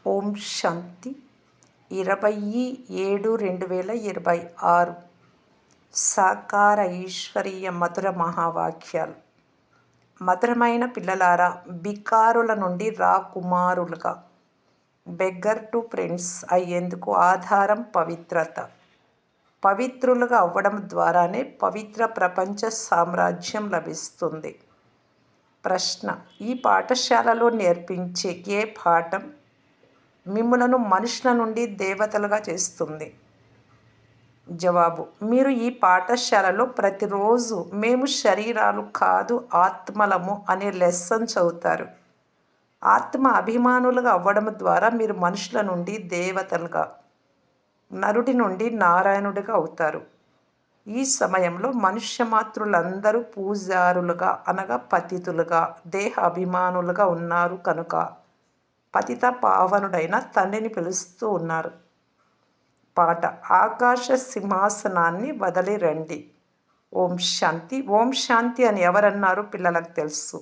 ఓం శాంతి 27/2026 సాకార ఈశ్వరీయ మధుర మహావాక్యాలు. మధురమైన పిల్లలారా, బికారుల నుండి రాకుమారులుగా బెగ్గర్ టు ప్రిన్స్ అయ్యేందుకు ఆధారం పవిత్రత. పవిత్రులుగా అవ్వడం ద్వారానే పవిత్ర ప్రపంచ సామ్రాజ్యం లభిస్తుంది. ప్రశ్న: ఈ పాఠశాలలో నేర్పించే ఏ పాఠం మిమ్ములను మనుషుల నుండి దేవతలుగా చేస్తుంది? జవాబు: మీరు ఈ పాఠశాలలో ప్రతిరోజు మేము శరీరాలు కాదు ఆత్మలము అనే లెసన్ చదువుతారు. ఆత్మ అభిమానులుగా అవ్వడం ద్వారా మీరు మనుషుల నుండి దేవతలుగా, నరుడి నుండి నారాయణుడిగా అవుతారు. ఈ సమయంలో మనుష్యమాతృలందరూ పూజారులుగా అనగా పతితులుగా, దేహ అభిమానులుగా ఉన్నారు కనుక పతిత పావనుడైన తండ్రిని పిలుస్తూ ఉన్నారు. పాట: ఆకాశ సింహాసనాన్ని వదిలి రండి. ఓం శాంతి. ఓం శాంతి అని ఎవరన్నారు పిల్లలకు తెలుసు.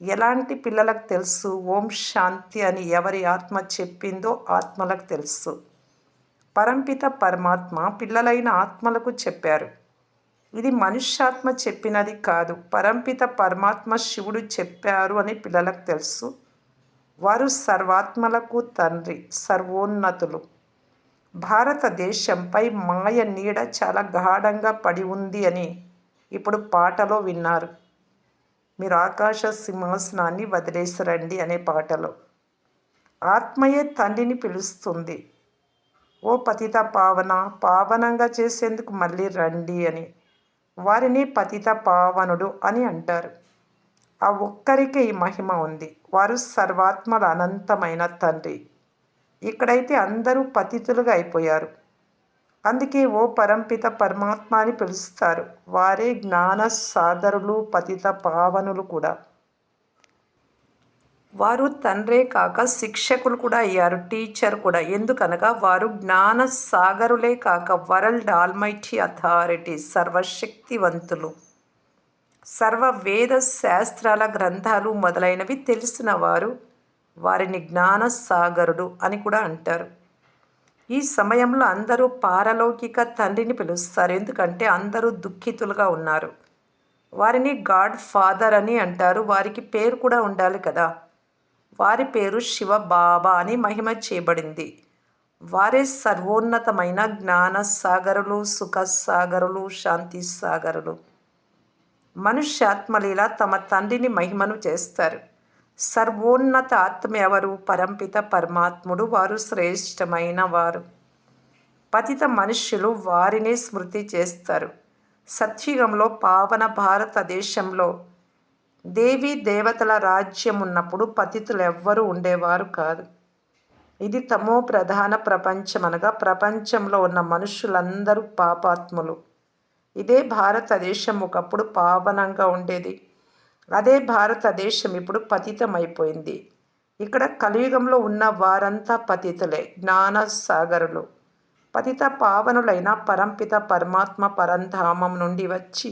ఎలాంటి పిల్లలకు తెలుసు? ఓం శాంతి అని ఎవరి ఆత్మ చెప్పిందో ఆత్మలకు తెలుసు. పరంపిత పరమాత్మ పిల్లలైన ఆత్మలకు చెప్పారు. ఇది మనుష్యాత్మ చెప్పినది కాదు, పరంపిత పరమాత్మ శివుడు చెప్పారు అని పిల్లలకు తెలుసు. వారు సర్వాత్మలకు తండ్రి, సర్వోన్నతులు. భారతదేశంపై మాయ నీడ చాలా గాఢంగా పడి ఉంది అని ఇప్పుడు పాటలో విన్నారు. మీరు ఆకాశ సింహాసనాన్ని వదిలేసిరండి అనే పాటలో ఆత్మయే తండ్రిని పిలుస్తుంది. ఓ పతిత పావన, పావనంగా చేసేందుకు మళ్ళీ రండి అని. వారిని పతిత పావనుడు అని అంటారు. ఆ ఒక్కరికే ఈ మహిమ ఉంది. వారు సర్వాత్మల అనంతమైన తండ్రి. ఇక్కడైతే అందరూ పతితులుగా అయిపోయారు. అందుకే ఓ పరంపిత పరమాత్మ అని పిలుస్తారు. వారే జ్ఞాన సాగరులు, పతిత పావనులు కూడా. వారు తండ్రే కాక శిక్షకులు కూడా అయ్యారు, టీచర్ కూడా. ఎందుకనగా వారు జ్ఞాన సాగరులే కాక వరల్డ్ ఆల్మైటీ అథారిటీ, సర్వశక్తివంతులు. సర్వ వేద శాస్త్రాల గ్రంథాలు మొదలైనవి తెలిసిన వారు. వారిని జ్ఞాన సాగరుడు అని కూడా అంటారు. ఈ సమయంలో అందరూ పారలౌకిక తండ్రిని పిలుస్తారు. ఎందుకంటే అందరూ దుఃఖితులుగా ఉన్నారు. వారిని గాడ్ ఫాదర్ అని అంటారు. వారికి పేరు కూడా ఉండాలి కదా. వారి పేరు శివ బాబా అని మహిమ చేయబడింది. వారే సర్వోన్నతమైన జ్ఞాన సాగరులు, సుఖ సాగరులు, శాంతి సాగరులు. మనుష్యాత్మలీల తమ తండ్రిని మహిమను చేస్తారు. సర్వోన్నత ఆత్మ ఎవరు? పరంపిత పరమాత్ముడు. వారు శ్రేష్టమైన వారు. పతిత మనుష్యులు వారినే స్మృతి చేస్తారు. సత్యుగంలో పావన భారతదేశంలో దేవీ దేవతల రాజ్యం ఉన్నప్పుడు పతితులు ఎవ్వరూ ఉండేవారు కాదు. ఇది తమో ప్రధాన ప్రపంచం అనగా ప్రపంచంలో ఉన్న మనుషులందరూ పాపాత్ములు. ఇదే భారతదేశం ఒకప్పుడు పావనంగా ఉండేది. అదే భారతదేశం ఇప్పుడు పతితమైపోయింది. ఇక్కడ కలియుగంలో ఉన్న వారంతా పతితులే, జ్ఞాన సాగరులు. పతిత పావనులైన పరంపిత పరమాత్మ పరంధామం నుండి వచ్చి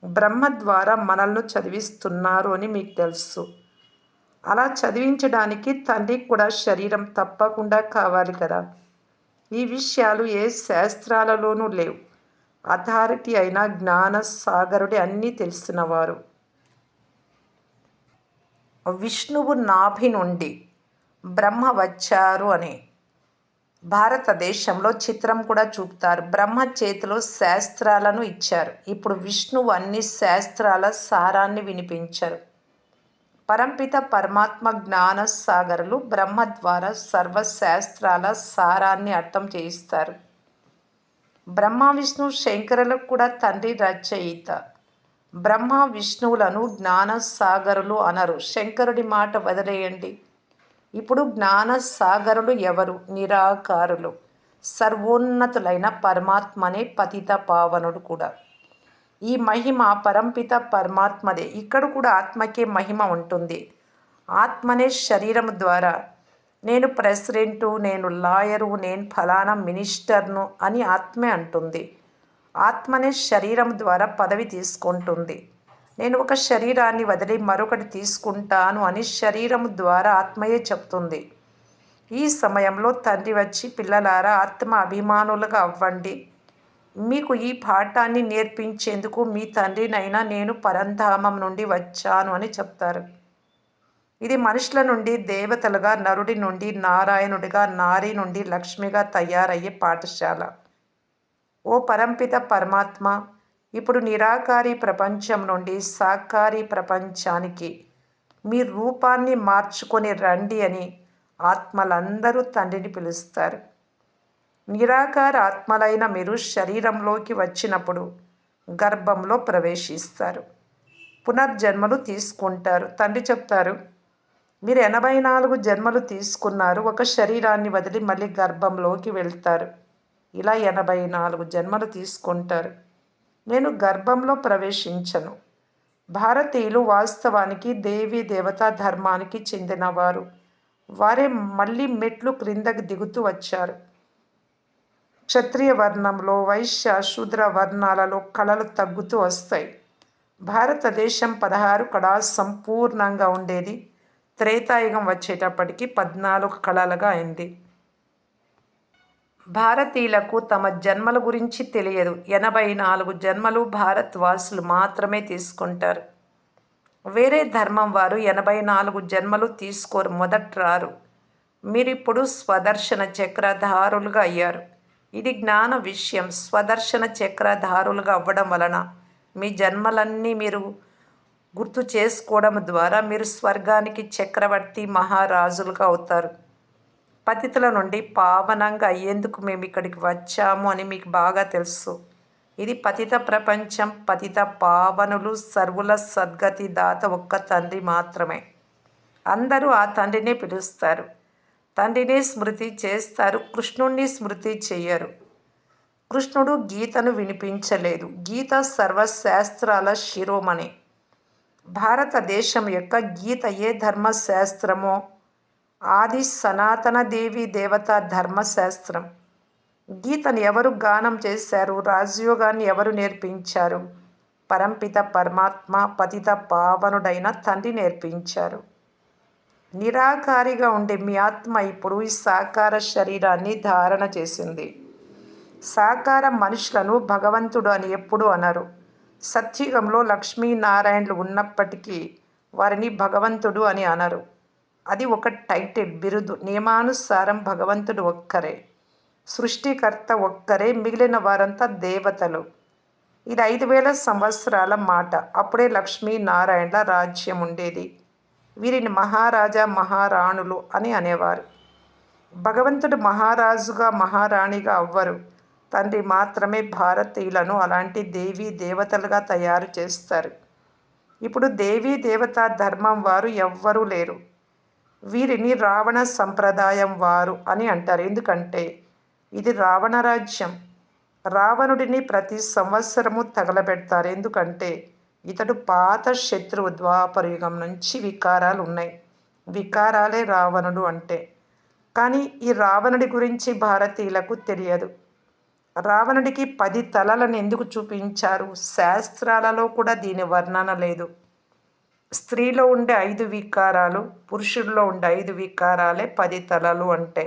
బ్రహ్మ ద్వారా మనల్ని చదివిస్తున్నారు అని మీకు తెలుసు. అలా చదివించడానికి తండ్రికి కూడా శరీరం తప్పకుండా కావాలి కదా. ఈ విషయాలు ఏ శాస్త్రాలలోనూ లేవు. అథారిటీ అయిన జ్ఞాన సాగరుడే అన్నీ తెలిసినవారు. విష్ణువు నాభి నుండి బ్రహ్మ వచ్చారు అని భారతదేశంలో చిత్రం కూడా చూపుతారు. బ్రహ్మ చేతిలో శాస్త్రాలను ఇచ్చారు. ఇప్పుడు విష్ణువు అన్ని శాస్త్రాల సారాన్ని వినిపించారు. పరంపిత పరమాత్మ జ్ఞాన సాగరులు బ్రహ్మ ద్వారా సర్వశాస్త్రాల సారాన్ని అర్థం చేయిస్తారు. బ్రహ్మ విష్ణు శంకరులకు కూడా తండ్రి రచయిత. బ్రహ్మ విష్ణువులను జ్ఞాన సాగరులు అనరు. శంకరుడి మాట వదిలేయండి. ఇప్పుడు జ్ఞాన సాగరులు ఎవరు? నిరాకారులు. సర్వోన్నతులైన పరమాత్మనే పతిత పావనుడు కూడా. ఈ మహిమ పరంపిత పరమాత్మదే. ఇక్కడ కూడా ఆత్మకే మహిమ ఉంటుంది. ఆత్మనే శరీరం ద్వారా నేను ప్రెసిడెంటు, నేను లాయరు, నేను ఫలానా మినిస్టర్ను అని ఆత్మే అంటుంది. ఆత్మనే శరీరం ద్వారా పదవి తీసుకుంటుంది. నేను ఒక శరీరాన్ని వదిలి మరొకటి తీసుకుంటాను అని శరీరం ద్వారా ఆత్మయే చెప్తుంది. ఈ సమయంలో తండ్రి వచ్చి, పిల్లలారా ఆత్మ అభిమానులుగా అవ్వండి, మీకు ఈ పాఠాన్ని నేర్పించేందుకు మీ తండ్రినైనా నేను పరంధామం నుండి వచ్చాను అని చెప్తారు. ఇది మనుషుల నుండి దేవతలుగా, నరుడి నుండి నారాయణుడిగా, నారి నుండి లక్ష్మిగా తయారయ్యే పాఠశాల. ఓ పరంపిత పరమాత్మ, ఇప్పుడు నిరాకారి ప్రపంచం నుండి సాకారి ప్రపంచానికి మీ రూపాన్ని మార్చుకొని రండి అని ఆత్మలందరూ తండ్రిని పిలుస్తారు. నిరాకార ఆత్మలైన మీరు శరీరంలోకి వచ్చినప్పుడు గర్భంలో ప్రవేశిస్తారు, పునర్జన్మలు తీసుకుంటారు. తండ్రి చెప్తారు, మీరు 84 జన్మలు తీసుకున్నారు, ఒక శరీరాన్ని వదిలి మళ్ళీ గర్భంలోకి వెళ్తారు. ఇలా 84 జన్మలు తీసుకుంటారు. నేను గర్భంలో ప్రవేశించను. భారతీయులు వాస్తవానికి దేవీ దేవతా ధర్మానికి చెందినవారు. వారే మళ్ళీ మెట్లు క్రిందకి దిగుతూ వచ్చారు. క్షత్రియ వర్ణంలో, వైశ్య శూద్ర వర్ణాలలో కళలు తగ్గుతూ వస్తాయి. భారతదేశం 16 కళలు సంపూర్ణంగా ఉండేది. త్రేతాయుగం వచ్చేటప్పటికి 14 కళలుగా అయింది. భారతీయులకు తమ జన్మల గురించి తెలియదు. 84 జన్మలు భారత్ వాసులు మాత్రమే తీసుకుంటారు. వేరే ధర్మం వారు 84 జన్మలు తీసుకోరు, మొదట రారు. మీరిప్పుడు స్వదర్శన చక్రధారులుగా అయ్యారు. ఇది జ్ఞాన విషయం. స్వదర్శన చక్రధారులుగా అవ్వడం వలన మీ జన్మలన్నీ మీరు గుర్తు చేసుకోవడం ద్వారా మీరు స్వర్గానికి చక్రవర్తి మహారాజులుగా అవుతారు. పతితుల నుండి పావనంగా అయ్యేందుకు మేము ఇక్కడికి వచ్చాము అని మీకు బాగా తెలుసు. ఇది పతిత ప్రపంచం. పతిత పావనులు, సర్వుల సద్గతి దాత ఒక్క తండ్రి మాత్రమే. అందరూ ఆ తండ్రినే పిలుస్తారు, తండ్రినే స్మృతి చేస్తారు, కృష్ణుణ్ణి స్మృతి చెయ్యరు. కృష్ణుడు గీతను వినిపించలేదు. గీత సర్వశాస్త్రాల శిరోమణి. భారతదేశం యొక్క గీత ఏ ధర్మశాస్త్రమో ఆది సనాతన దేవి దేవతా ధర్మశాస్త్రం. గీతను ఎవరు గానం చేశారు? రాజయోగాన్ని ఎవరు నేర్పించారు? పరంపిత పరమాత్మ, పతిత పావనుడైన తండ్రి నేర్పించారు. నిరాకారిగా ఉండే మీ ఆత్మ ఇప్పుడు ఈ సాకార శరీరాన్ని ధారణ చేసింది. సాకార మనుషులను భగవంతుడు అని ఎప్పుడు అనరు. సత్యుగంలో లక్ష్మీనారాయణులు ఉన్నప్పటికీ వారిని భగవంతుడు అని అనరు. అది ఒక టైటిల్, బిరుదు. నియమానుసారం భగవంతుడు ఒక్కరే, సృష్టికర్త ఒక్కరే, మిగిలిన వారంతా దేవతలు. ఇది 5000 సంవత్సరాల మాట. అప్పుడే లక్ష్మీనారాయణల రాజ్యం ఉండేది. వీరిని మహారాజా మహారాణులు అని అనేవారు. భగవంతుడు మహారాజుగా మహారాణిగా అవ్వరు. తండ్రి మాత్రమే భారతీయులను అలాంటి దేవీ దేవతలుగా తయారు చేస్తారు. ఇప్పుడు దేవీ దేవతా ధర్మం వారు ఎవ్వరూ లేరు. వీరిని రావణ సంప్రదాయం వారు అని అంటారు. ఎందుకంటే ఇది రావణ రాజ్యం. రావణుడిని ప్రతి సంవత్సరము తగలబెడతారు. ఎందుకంటే ఇతడు పాత శత్రువు. ద్వాపరయుగం నుంచి వికారాలు ఉన్నాయి. వికారాలే రావణుడు అంటే. కానీ ఈ రావణుడి గురించి భారతీయులకు తెలియదు. రావణుడికి 10 తలలను ఎందుకు చూపించారు? శాస్త్రాలలో కూడా దీని వర్ణన లేదు. స్త్రీలో ఉండే 5 వికారాలు, పురుషుల్లో ఉండే 5 వికారాలే 10 తలలు అంటే.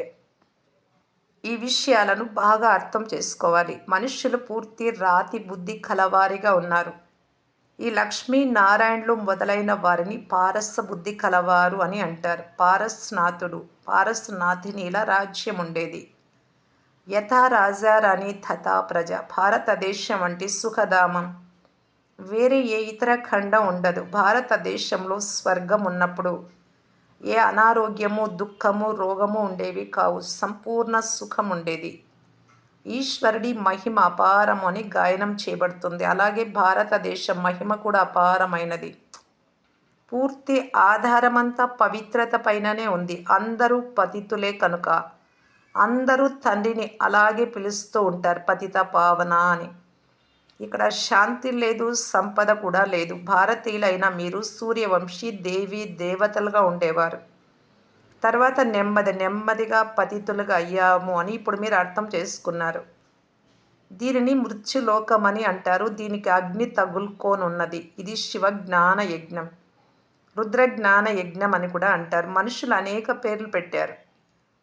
ఈ విషయాలను బాగా అర్థం చేసుకోవాలి. మనుష్యులు పూర్తి రాతి బుద్ధి కలవారిగా ఉన్నారు. ఈ లక్ష్మీనారాయణులు మొదలైన వారిని పారస బుద్ధి కలవారు అని అంటారు. పారస్నాథుడు, పారస్నాథినిల రాజ్యం ఉండేది. యథా రాజారాణి తథా ప్రజ. భారతదేశం వంటి సుఖధామం వేరే ఏ ఇతర ఖండం ఉండదు. భారతదేశంలో స్వర్గం ఉన్నప్పుడు ఏ అనారోగ్యము, దుఃఖము, రోగము ఉండేవి కావు. సంపూర్ణ సుఖం ఉండేది. ఈశ్వరుడి మహిమ అపారము అని గాయనం చేయబడుతుంది. అలాగే భారతదేశం మహిమ కూడా అపారమైనది. పూర్తి ఆధారమంతా పవిత్రత పైననే ఉంది. అందరూ పతితులే కనుక అందరూ తండ్రిని అలాగే పిలుస్తూ ఉంటారు, పతిత పావన అని. ఇక్కడ శాంతి లేదు, సంపద కూడా లేదు. భారతీయులైన మీరు సూర్యవంశీ దేవీ దేవతలుగా ఉండేవారు. తర్వాత నెమ్మదిగా పతితులుగా అయ్యాము అని ఇప్పుడు మీరు అర్థం చేసుకున్నారు. దీనిని మృత్యులోకమని అంటారు. దీనికి అగ్ని తగులుకోనున్నది. ఇది శివ జ్ఞాన యజ్ఞం, రుద్రజ్ఞాన యజ్ఞం అని కూడా అంటారు. మనుషులు అనేక పేర్లు పెట్టారు.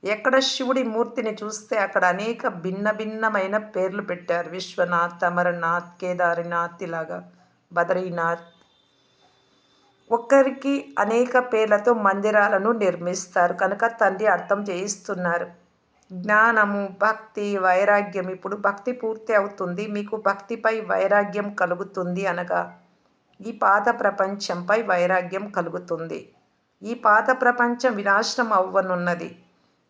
ఎక్కడ శివుడి మూర్తిని చూస్తే అక్కడ అనేక భిన్న భిన్నమైన పేర్లు పెట్టారు. విశ్వనాథ్, అమరనాథ్, కేదార్నాథ్, ఇలాగా బద్రీనాథ్. ఒక్కరికి అనేక పేర్లతో మందిరాలను నిర్మిస్తారు కనుక తండ్రి అర్థం చేయిస్తున్నారు. జ్ఞానము, భక్తి, వైరాగ్యం. ఇప్పుడు భక్తి పూర్తి అవుతుంది, మీకు భక్తిపై వైరాగ్యం కలుగుతుంది అనగా ఈ పాత ప్రపంచంపై వైరాగ్యం కలుగుతుంది. ఈ పాత ప్రపంచం వినాశనం అవ్వనున్నది.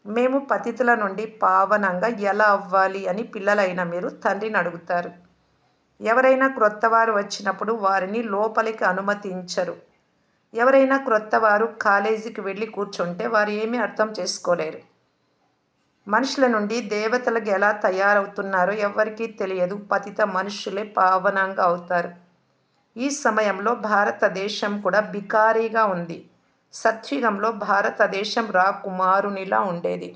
మేము పతితుల నుండి పావనంగా ఎలా అవ్వాలి అని పిల్లలైన మీరు తండ్రిని అడుగుతారు. ఎవరైనా క్రొత్తవారు వచ్చినప్పుడు వారిని లోపలికి అనుమతించరు. ఎవరైనా క్రొత్తవారు కాలేజీకి వెళ్ళి కూర్చుంటే వారు ఏమీ అర్థం చేసుకోలేరు. మనుషుల నుండి దేవతలకు ఎలా తయారవుతున్నారో ఎవ్వరికీ తెలియదు. పతిత మనుషులే పావనంగా అవుతారు. ఈ సమయంలో భారతదేశం కూడా బికారీగా ఉంది. సత్యుగంలో భారతదేశం రాకుమారునిలా ఉండేది.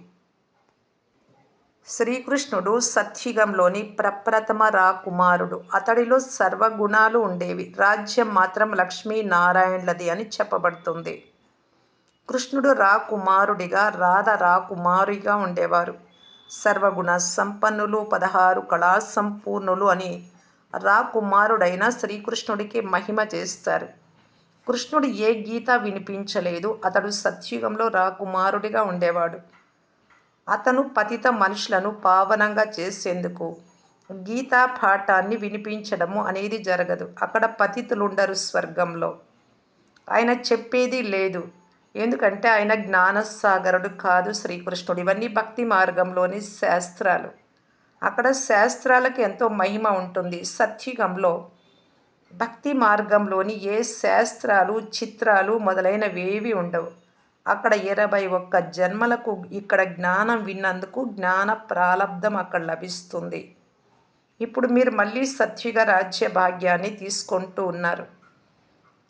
శ్రీకృష్ణుడు సత్యుగంలోని ప్రప్రథమ రాకుమారుడు. అతడిలో సర్వగుణాలు ఉండేవి. రాజ్యం మాత్రం లక్ష్మీనారాయణులది అని చెప్పబడుతుంది. కృష్ణుడు రాకుమారుడిగా, రాధ రాకుమారిగా ఉండేవారు. సర్వగుణ సంపన్నులు, 16 కళా సంపూర్ణులు అని రాకుమారుడైన శ్రీకృష్ణుడికి మహిమ చేస్తారు. కృష్ణుడు ఏ గీత వినిపించలేదు. అతడు సత్యుగంలో రాకుమారుడిగా ఉండేవాడు. అతను పతిత మనుషులను పావనంగా చేసేందుకు గీతా పాఠాన్ని వినిపించడము అనేది జరగదు. అక్కడ పతితులుండరు స్వర్గంలో. ఆయన చెప్పేది లేదు. ఎందుకంటే ఆయన జ్ఞానసాగరుడు కాదు శ్రీకృష్ణుడు. ఇవన్నీ భక్తి మార్గంలోని శాస్త్రాలు. అక్కడ శాస్త్రాలకు ఎంతో మహిమ ఉంటుంది. సత్యుగంలో భక్తి మార్గంలోని ఏ శాస్త్రాలు, చిత్రాలు మొదలైనవేవి ఉండవు. అక్కడ 21 జన్మలకు ఇక్కడ జ్ఞానం విన్నందుకు జ్ఞాన ప్రాలబ్ధం అక్కడ లభిస్తుంది. ఇప్పుడు మీరు మళ్ళీ సత్యుగ రాజ్య భాగ్యాన్ని తీసుకుంటూ ఉన్నారు.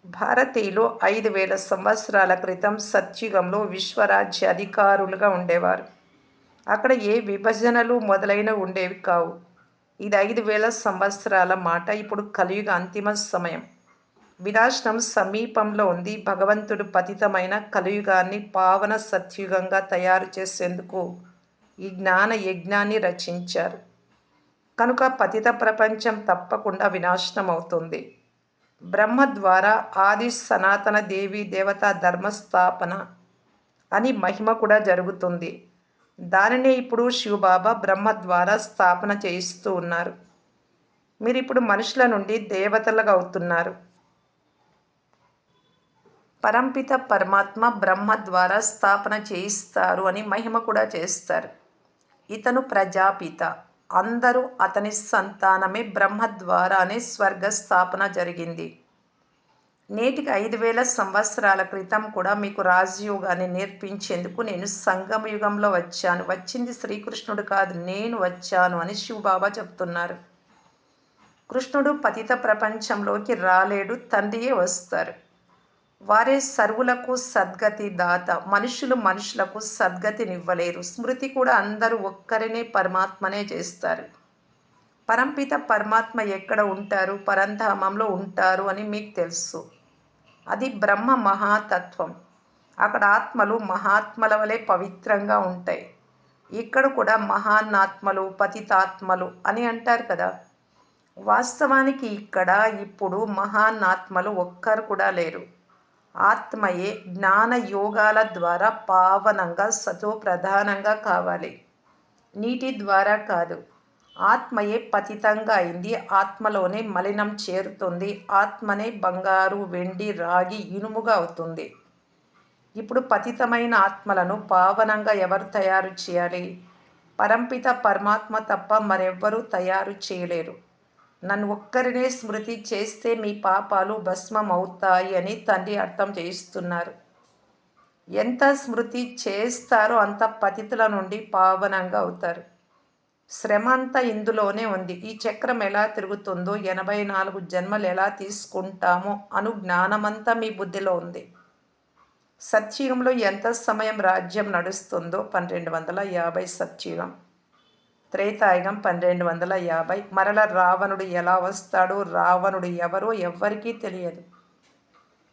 భారతీయులు 5000 సంవత్సరాల క్రితం సత్యుగంలో విశ్వరాజ్య అధికారులుగా ఉండేవారు. అక్కడ ఏ విభజనలు మొదలైనవి ఉండేవి కావు. ఇది 5000 సంవత్సరాల మాట. ఇప్పుడు కలియుగ అంతిమ సమయం. వినాశనం సమీపంలో ఉంది. భగవంతుడు పతితమైన కలియుగాన్ని పావన సత్యుగంగా తయారు చేసేందుకు ఈ జ్ఞాన యజ్ఞాన్ని రచించారు. కనుక పతిత ప్రపంచం తప్పకుండా వినాశనం అవుతుంది. బ్రహ్మ ద్వారా ఆది సనాతన దేవీ దేవతా ధర్మస్థాపన అని మహిమ కూడా జరుగుతుంది. దానినే ఇప్పుడు శివబాబా బ్రహ్మ ద్వారా స్థాపన చేయిస్తూ ఉన్నారు. మీరు ఇప్పుడు మనుషుల నుండి దేవతలుగా అవుతున్నారు. పరంపిత పరమాత్మ బ్రహ్మ ద్వారా స్థాపన చేయిస్తారు అని మహిమ కూడా చేస్తారు. ఇతను ప్రజాపిత. అందరూ అతని సంతానమే. బ్రహ్మ ద్వారానే స్వర్గ స్థాపన జరిగింది. నేటికి 5000 సంవత్సరాల క్రితం కూడా మీకు రాజయోగాన్ని నేర్పించేందుకు నేను సంగమ యుగంలో వచ్చాను. వచ్చింది శ్రీకృష్ణుడు కాదు, నేను వచ్చాను అని శివబాబా చెప్తున్నారు. కృష్ణుడు పతిత ప్రపంచంలోకి రాలేడు, తండ్రియే వస్తారు. వారే సర్వులకు సద్గతి దాత. మనుషులు మనుషులకు సద్గతినివ్వలేరు. స్మృతి కూడా అందరూ ఒక్కరినే పరమాత్మనే చేస్తారు. పరంపిత పరమాత్మ ఎక్కడ ఉంటారు? పరంధామంలో ఉంటారు అని మీకు తెలుసు. అది బ్రహ్మ మహాతత్వం. అక్కడ ఆత్మలు మహాత్మల వలె పవిత్రంగా ఉంటాయి. ఇక్కడ కూడా మహానాత్మలు, పతితాత్మలు అని అంటారు కదా. వాస్తవానికి ఇక్కడ ఇప్పుడు మహానాత్మలు ఒక్కరు కూడా లేరు. ఆత్మయే జ్ఞాన యోగాల ద్వారా పావనంగా సతో ప్రధానంగా కావాలి. నీటి ద్వారా కాదు. ఆత్మయే పతితంగా అయింది. ఆత్మలోనే మలినం చేరుతుంది. ఆత్మనే బంగారు, వెండి, రాగి, ఇనుముగా అవుతుంది. ఇప్పుడు పతితమైన ఆత్మలను పావనంగా ఎవరు తయారు చేయాలి? పరంపిత పరమాత్మ తప్ప మరెవ్వరూ తయారు చేయలేరు. నన్ను ఒక్కరినే స్మృతి చేస్తే మీ పాపాలు భస్మం అవుతాయి అని తండ్రి అర్థం చేయిస్తున్నారు. ఎంత స్మృతి చేస్తారో అంత పతితుల నుండి పావనంగా అవుతారు. శ్రమ అంతా ఇందులోనే ఉంది. ఈ చక్రం ఎలా తిరుగుతుందో, 84 జన్మలు ఎలా తీసుకుంటామో అను జ్ఞానమంతా మీ బుద్ధిలో ఉంది. సత్యుగంలో ఎంత సమయం రాజ్యం నడుస్తుందో 1250 సత్యుగం. త్రేతాయుగం 1250. మరల రావణుడు ఎలా వస్తాడో, రావణుడు ఎవరో ఎవ్వరికీ తెలియదు.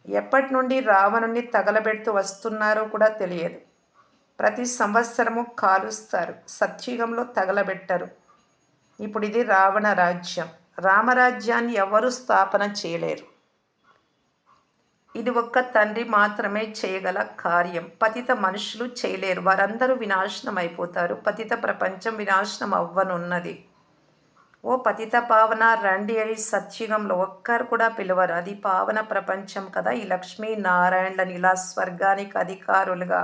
ఎప్పటి నుండి రావణుణ్ణి తగలబెడుతూ వస్తున్నారో కూడా తెలియదు. ప్రతి సంవత్సరము కాలుస్తారు, సత్యుగంలో తగలబెట్టరు. ఇప్పుడు ఇది రావణ రాజ్యం. రామరాజ్యాన్ని ఎవరు స్థాపన చేయలేరు. ఇది ఒక్క తండ్రి మాత్రమే చేయగల కార్యం. పతిత మనుషులు చేయలేరు. వారందరూ వినాశనం అయిపోతారు. పతిత ప్రపంచం వినాశనం అవ్వనున్నది. ఓ పతిత పావన రండి అని సత్యుగంలో ఒక్కరు కూడా పిలవరు. అది పావన ప్రపంచం కదా. ఈ లక్ష్మీ నారాయణులను ఇలా స్వర్గానికి అధికారులుగా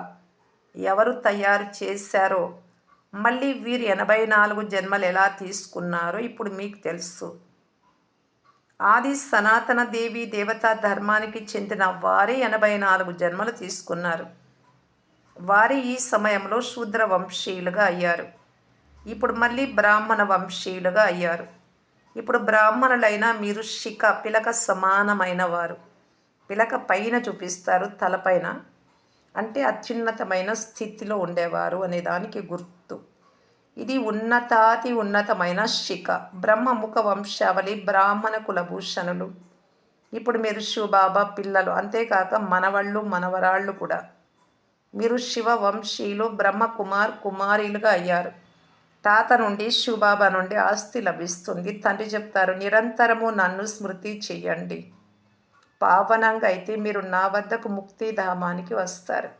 ఎవరు తయారు చేశారో, మళ్ళీ వీరు 84 జన్మలు ఎలా తీసుకున్నారో ఇప్పుడు మీకు తెలుసు. ఆది సనాతన దేవి దేవతా ధర్మానికి చెందిన వారే 84 జన్మలు తీసుకున్నారు. వారి ఈ సమయంలో శూద్ర వంశీయులుగా అయ్యారు. ఇప్పుడు మళ్ళీ బ్రాహ్మణ వంశీయులుగా అయ్యారు. ఇప్పుడు బ్రాహ్మణులైన మీరు శిఖ పిలక సమానమైన వారు. పిలక పైన చూపిస్తారు, తలపైన అంటే అత్యున్నతమైన స్థితిలో ఉండేవారు అనే దానికి గుర్తు. ఇది ఉన్నతాతి ఉన్నతమైన శిఖ. బ్రహ్మముఖ వంశావళి బ్రాహ్మణ కులభూషణులు. ఇప్పుడు మీరు శివబాబా పిల్లలు, అంతేకాక మనవళ్ళు మనవరాళ్ళు కూడా. మీరు శివ వంశీయులు, బ్రహ్మ కుమారీలుగా అయ్యారు. తాత నుండి శివబాబా నుండి ఆస్తి లభిస్తుంది. తండ్రి చెప్తారు, నిరంతరము నన్ను స్మృతి చెయ్యండి. పావనంగా అయితే మీరు నా వద్దకు ముక్తిధామానికి వస్తారు.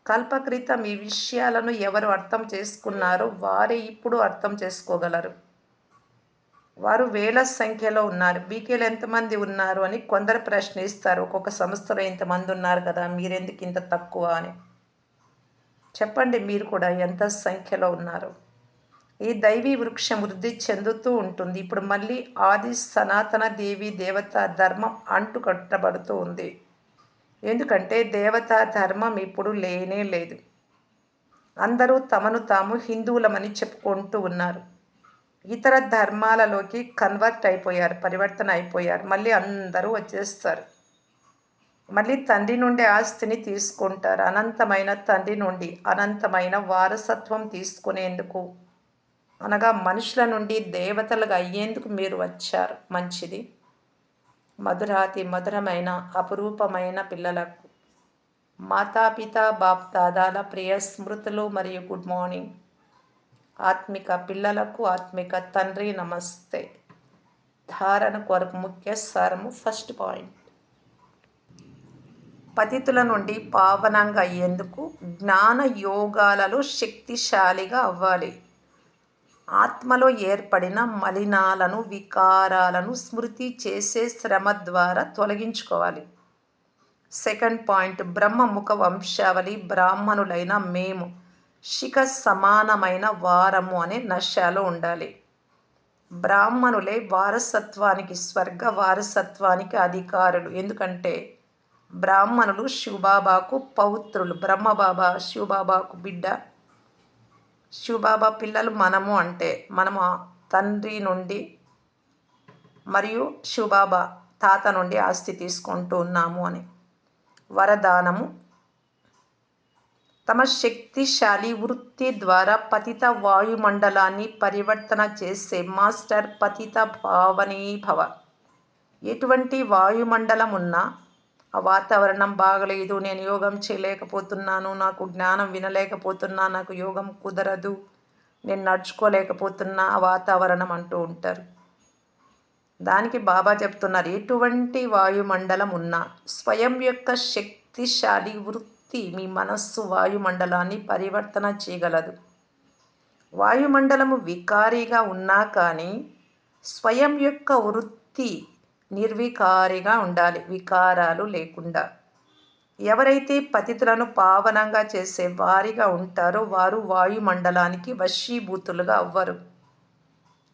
కల్పక్రితం ఈ విషయాలను ఎవరు అర్థం చేసుకున్నారో వారే ఇప్పుడు అర్థం చేసుకోగలరు. వారు వేల సంఖ్యలో ఉన్నారు. బీకేలు ఎంతమంది ఉన్నారు అని కొందరు ప్రశ్నిస్తారు. ఒక్కొక్క సంస్థలో ఇంతమంది ఉన్నారు కదా, మీరెందుకు ఇంత తక్కువ అని. చెప్పండి మీరు కూడా ఎంత సంఖ్యలో ఉన్నారు. ఈ దైవీ వృక్షం వృద్ధి చెందుతూ ఉంటుంది. ఇప్పుడు మళ్ళీ ఆది సనాతన దేవి దేవతా ధర్మం అంటుకట్టబడుతూ ఉంది. ఎందుకంటే దేవతా ధర్మం ఇప్పుడు లేనే లేదు. అందరూ తమను తాము హిందువులమని చెప్పుకుంటూ ఉన్నారు. ఇతర ధర్మాలలోకి కన్వర్ట్ అయిపోయారు, పరివర్తన అయిపోయారు. మళ్ళీ అందరూ వచ్చేస్తారు. మళ్ళీ తండ్రి నుండి ఆస్తిని తీసుకుంటారు. అనంతమైన తండ్రి నుండి అనంతమైన వారసత్వం తీసుకునేందుకు, అనగా మనుషుల నుండి దేవతలుగా అయ్యేందుకు మీరు వచ్చారు. మంచిది. మధురాతి మధురమైన అపురూపమైన పిల్లలకు మాతాపిత బాప్ దాదాల ప్రియ స్మృతులు మరియు గుడ్ మార్నింగ్. ఆత్మిక పిల్లలకు ఆత్మిక తండ్రి నమస్తే. ధారణ కొరకు ముఖ్య సారము. ఫస్ట్ పాయింట్, పతితుల నుండి పావనంగా అయ్యేందుకు జ్ఞాన యోగాలలో శక్తిశాలిగా అవ్వాలి. ఆత్మలో ఏర్పడిన మలినాలను, వికారాలను స్మృతి చేసే శ్రమ ద్వారా తొలగించుకోవాలి. సెకండ్ పాయింట్, బ్రహ్మముఖ వంశావళి బ్రాహ్మణులైన మేము శిఖ సమానమైన వారము అనే నశలో ఉండాలి. బ్రాహ్మణులే వారసత్వానికి, స్వర్గ వారసత్వానికి అధికారులు. ఎందుకంటే బ్రాహ్మణులు శివబాబాకు పౌత్రులు. బ్రహ్మబాబా శివబాబాకు బిడ్డ, శివబాబా పిల్లలు మనము. అంటే మనము తండ్రి నుండి మరియు శివబాబా తాత నుండి ఆస్తి తీసుకుంటూ ఉన్నాము అని. వరదానము, తమ శక్తిశాలి వృత్తి ద్వారా పతిత వాయుమండలాన్ని పరివర్తన చేసే మాస్టర్ పతిత భావనీ భవ. ఎటువంటి వాయుమండలం ఉన్నా, ఆ వాతావరణం బాగలేదు, నేను యోగం చేయలేకపోతున్నాను, నాకు జ్ఞానం వినలేకపోతున్నా, నాకు యోగం కుదరదు, నేను నడుచుకోలేకపోతున్నా, ఆ వాతావరణం అంటూ ఉంటారు. దానికి బాబా చెప్తున్నారు, ఎటువంటి వాయుమండలం ఉన్నా స్వయం యొక్క శక్తిశాలి వృత్తి మీ మనస్సు వాయుమండలాన్ని పరివర్తన చేయగలదు. వాయుమండలము వికారిగా ఉన్నా కానీ స్వయం యొక్క వృత్తి నిర్వికారిగా ఉండాలి, వికారాలు లేకుండా. ఎవరైతే పతితులను పావనంగా చేసే వారిగా ఉంటారో వారు వాయుమండలానికి వశీభూతులుగా అవ్వరు.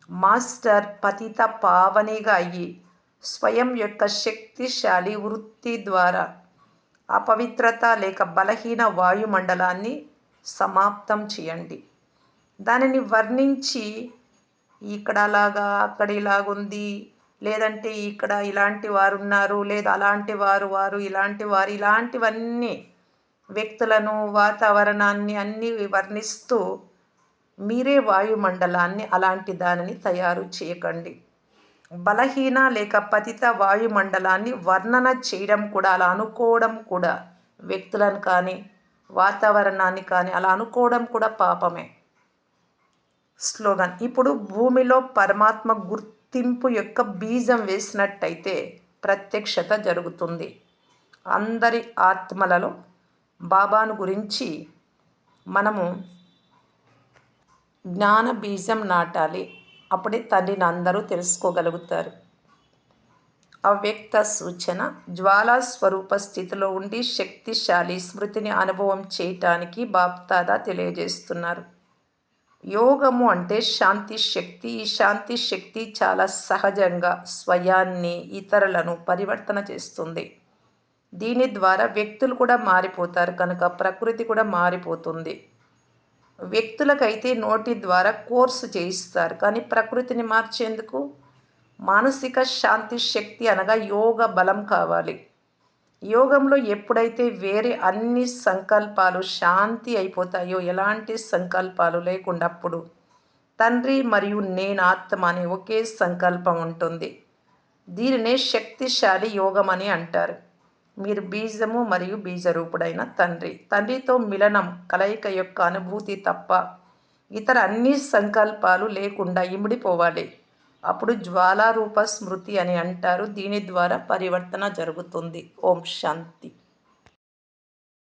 మాస్టర్ పతిత పావనిగా అయ్యి స్వయం యొక్క శక్తిశాలి వృత్తి ద్వారా అపవిత్రత లేక బలహీన వాయుమండలాన్ని సమాప్తం చేయండి. దానిని వర్ణించి ఇక్కడ అలాగా, అక్కడ ఇలాగుంది, లేదంటే ఇక్కడ ఇలాంటి వారు ఉన్నారు, లేదా అలాంటి వారు ఇలాంటి వారు, ఇలాంటివన్నీ వ్యక్తులను, వాతావరణాన్ని అన్నీ వర్ణిస్తూ మీరే వాయుమండలాన్ని అలాంటి దానిని తయారు చేయకండి. బలహీన లేక పతిత వాయుమండలాన్ని వర్ణన చేయడం కూడా, అలా అనుకోవడం కూడా, వ్యక్తులను కానీ వాతావరణాన్ని కానీ అలా అనుకోవడం కూడా పాపమే. స్లోగన్ ఇప్పుడు భూమిలో పరమాత్మ గుర్తింపు యొక్క బీజం వేసినట్టయితే ప్రత్యక్షత జరుగుతుంది. అందరి ఆత్మలలో బాబాను గురించి మనము జ్ఞాన బీజం నాటాలి. అప్పుడే తండ్రిని అందరూ తెలుసుకోగలుగుతారు. అవ్యక్త సూచన జ్వాలా స్వరూప స్థితిలో ఉండి శక్తిశాలి స్మృతిని అనుభవం చేయటానికి బాప్దాదా తెలియజేస్తున్నారు. యోగము అంటే శాంతి శక్తి. ఈ శాంతి శక్తి చాలా సహజంగా స్వయాన్ని ఇతరులను పరివర్తన చేస్తుంది. దీని ద్వారా వ్యక్తులు కూడా మారిపోతారు కనుక ప్రకృతి కూడా మారిపోతుంది. వ్యక్తులకైతే నోటి ద్వారా కోర్సు చేయిస్తారు, కానీ ప్రకృతిని మార్చేందుకు మానసిక శాంతి శక్తి అనగా యోగ బలం కావాలి. యోగంలో ఎప్పుడైతే వేరే అన్ని సంకల్పాలు శాంతి అయిపోతాయో, ఎలాంటి సంకల్పాలు లేకుండా అప్పుడు తండ్రి మరియు నేను ఆత్మ అనే ఒకే సంకల్పం ఉంటుంది. దీనినే శక్తిశాలి యోగం అని అంటారు. మీరు బీజము మరియు బీజరూపుడైన తండ్రితో మిలనం, కలయిక యొక్క అనుభూతి తప్ప ఇతర అన్ని సంకల్పాలు లేకుండా ఇమిడిపోవాలి. అప్పుడు జ్వాలారూప స్మృతి అని అంటారు. దీని ద్వారా పరివర్తన జరుగుతుంది. ఓం శాంతి.